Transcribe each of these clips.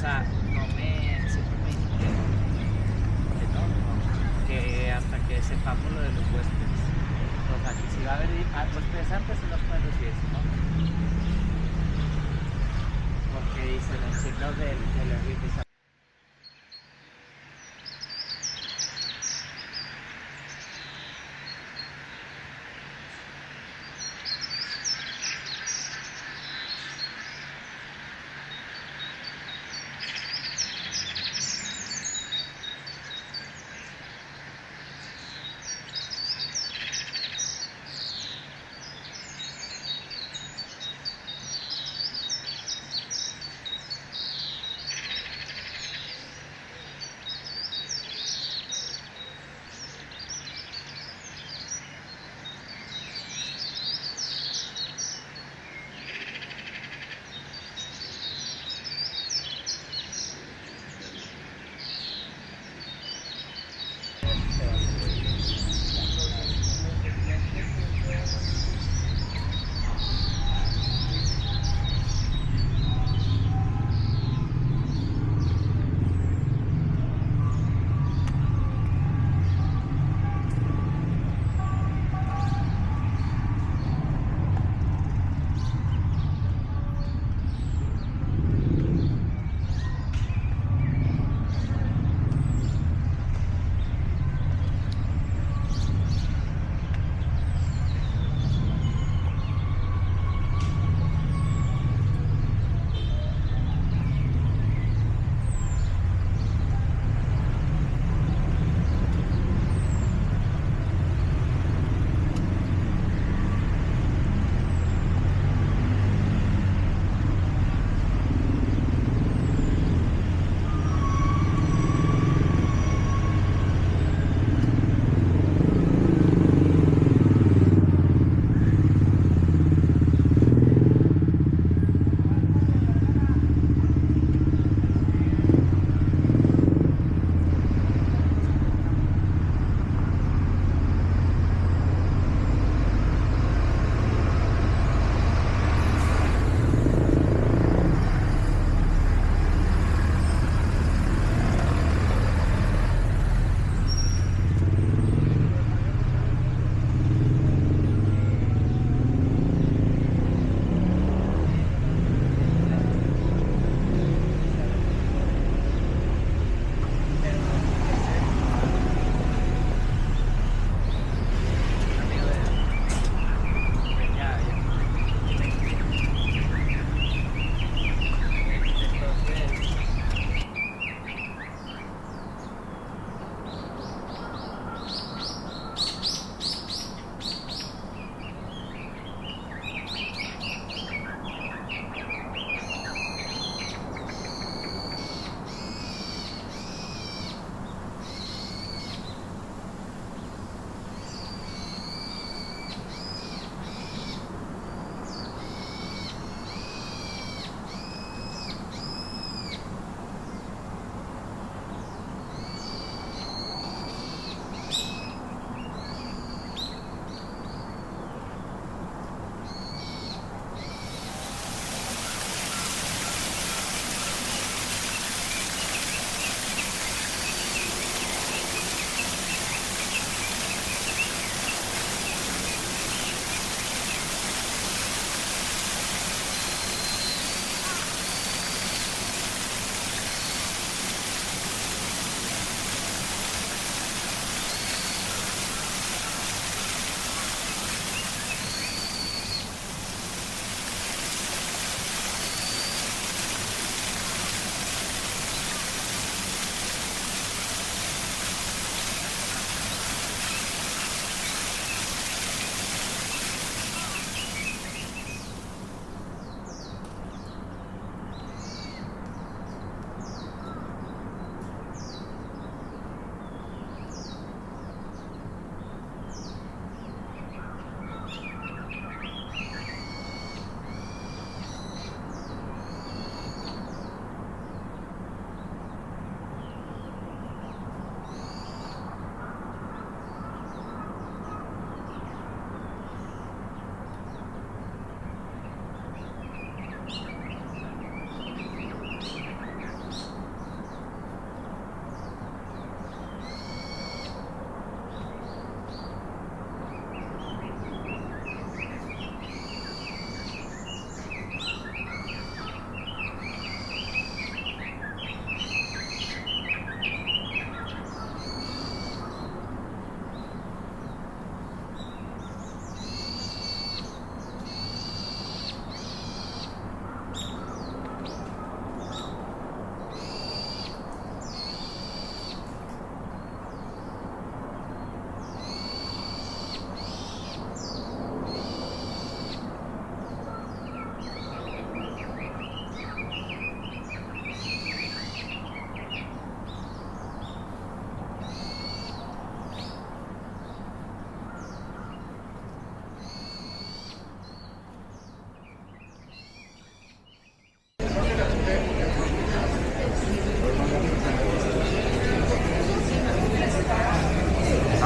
sea, siempre me dijo que no, que hasta que sepamos lo de los huéspedes. O sea, que si va a haber huéspedes antes y los pueden recibir, ¿no? Porque dicen el signo del Airbnb.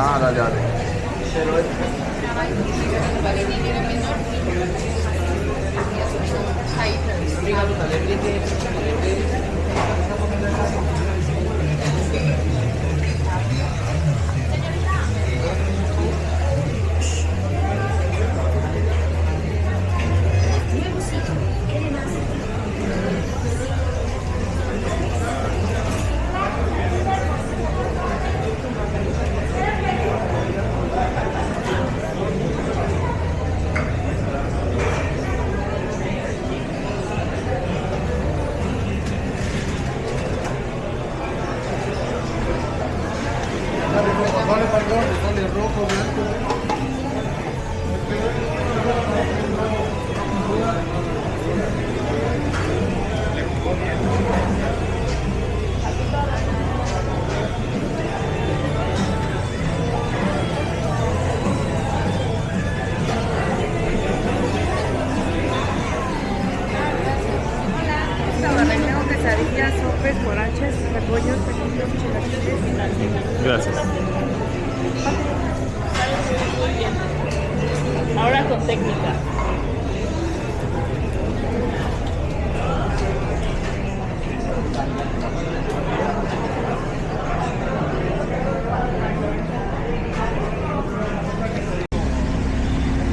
Ah, dale, dale. Sale rojo, blanco. Tabarreño, quesadillas, sopes, guaraches, repollos, taquitos, chilaquiles. Gracias. Muy bien. Ahora con técnica.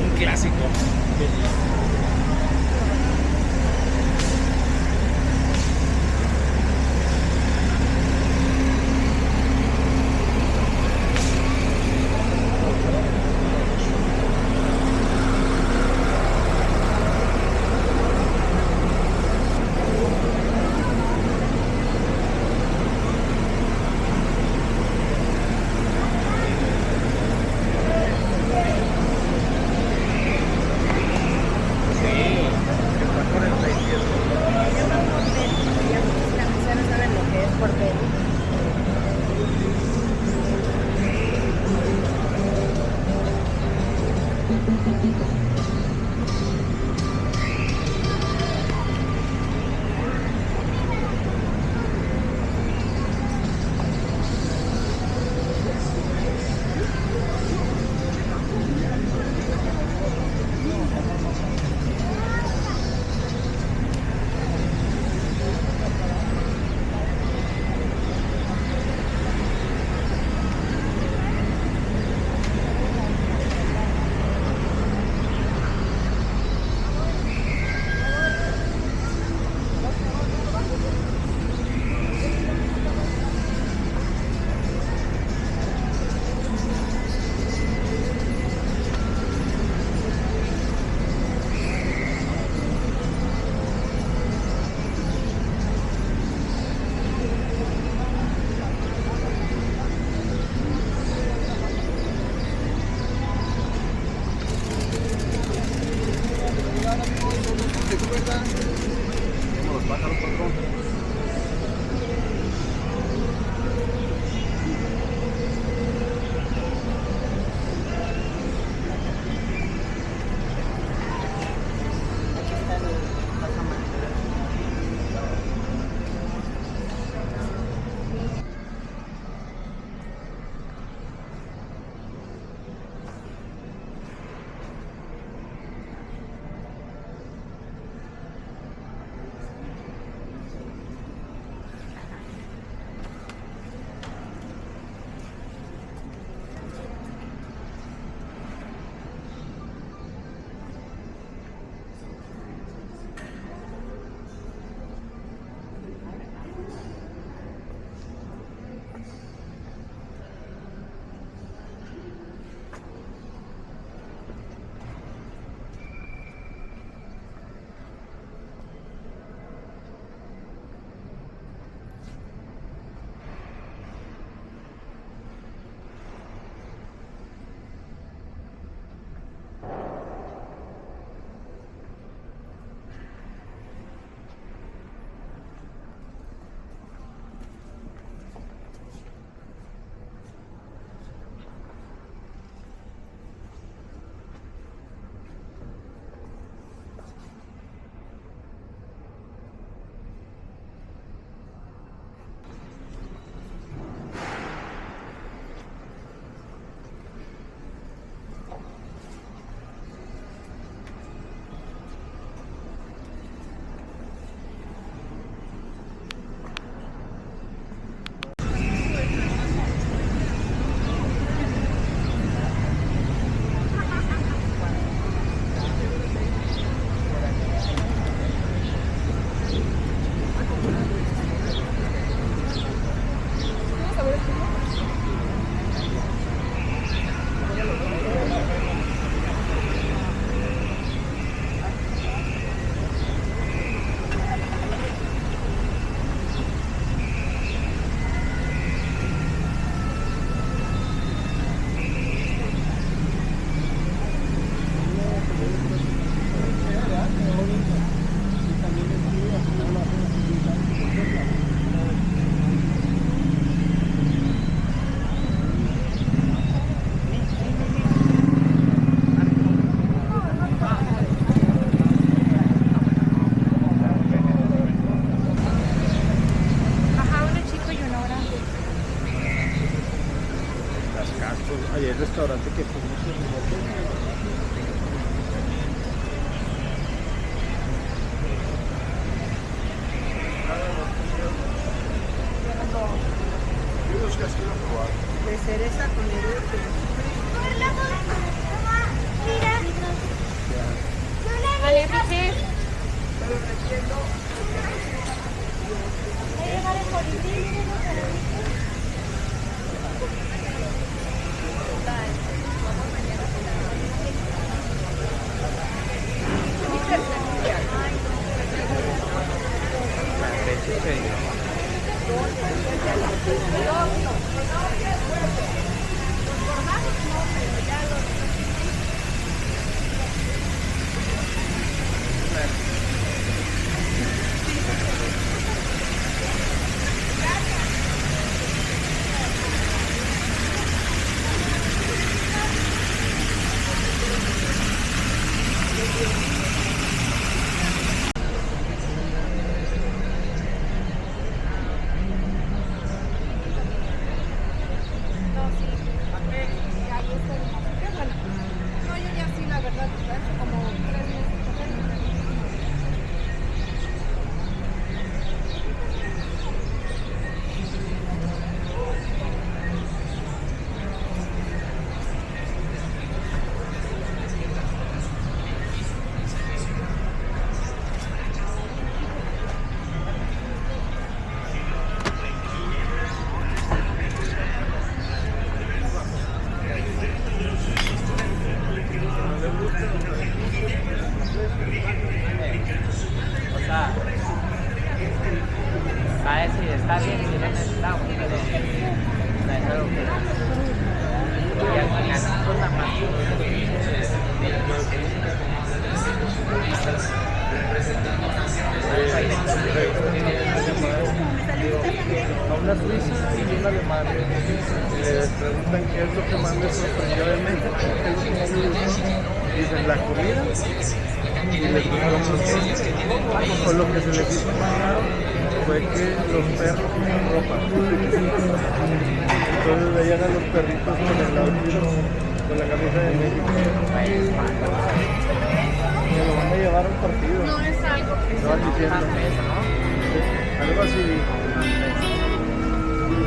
Un clásico. Ahí el restaurante que fuimos. De cereza con eructo. Vale, Richie. O sea, sabes si está bien, si lo necesitamos, pero no es algo que y al final cosa más. A una suiza y una alemana. Les preguntan qué es lo que más les sorprendió de México, qué es lo que más les gustó. Dicen la comida y les gustó mucho. O lo que se les hizo más raro fue que los perros tienen ropa. Entonces veían a los perritos con el outfit, con la camisa de México. Me lo van a llevar a un partido. No es algo que Estaban diciendo. Algo así dijo.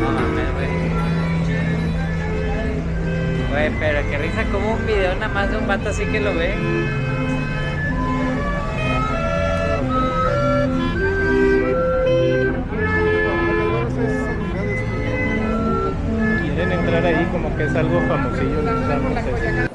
No mames, güey. Güey, pero qué risa como un video nada más de un vato así que lo ve. Quieren entrar ahí como que es algo famosillo. No sé.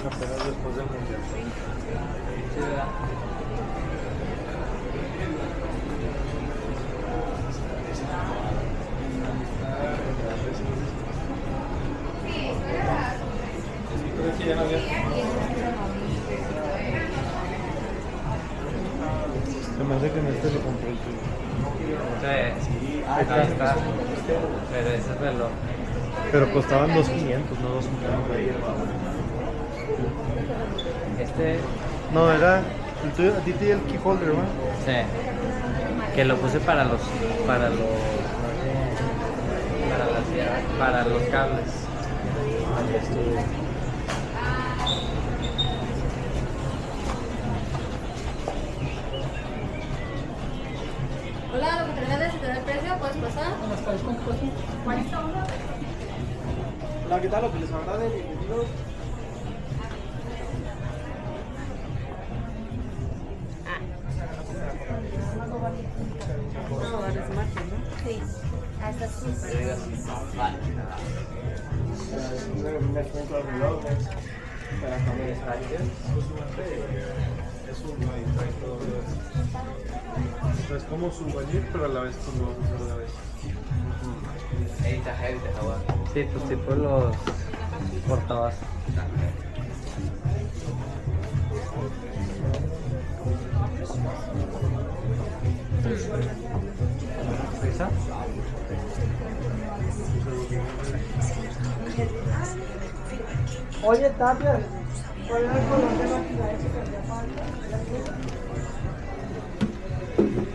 Apenas después del mundial. Sí, ¿verdad? ¿Crees que ya no había? Se me hace que en este lo compré el tuyo. Sí, ahí está. Pero ese es reloj. Pero costaban 2.500, no 2.500. Este, No, era el tuyo, a ti te dio el key holder, ¿verdad? sí. Que lo puse para los para los cables. Hola, lo que traes de sector el precio, ¿puedes pasar? Hola, ¿qué tal? Lo que les agrade, bienvenidos. Sí. Hasta sus. Me encuentro al reloj, para cambiar. O sea, es como souvenir, pero a la vez tú lo vas a usar a la vez. Sí, pues tipo los portavasos. ¿Esa? Oye, Tapia, ¿cuál era el color de la ciudad que te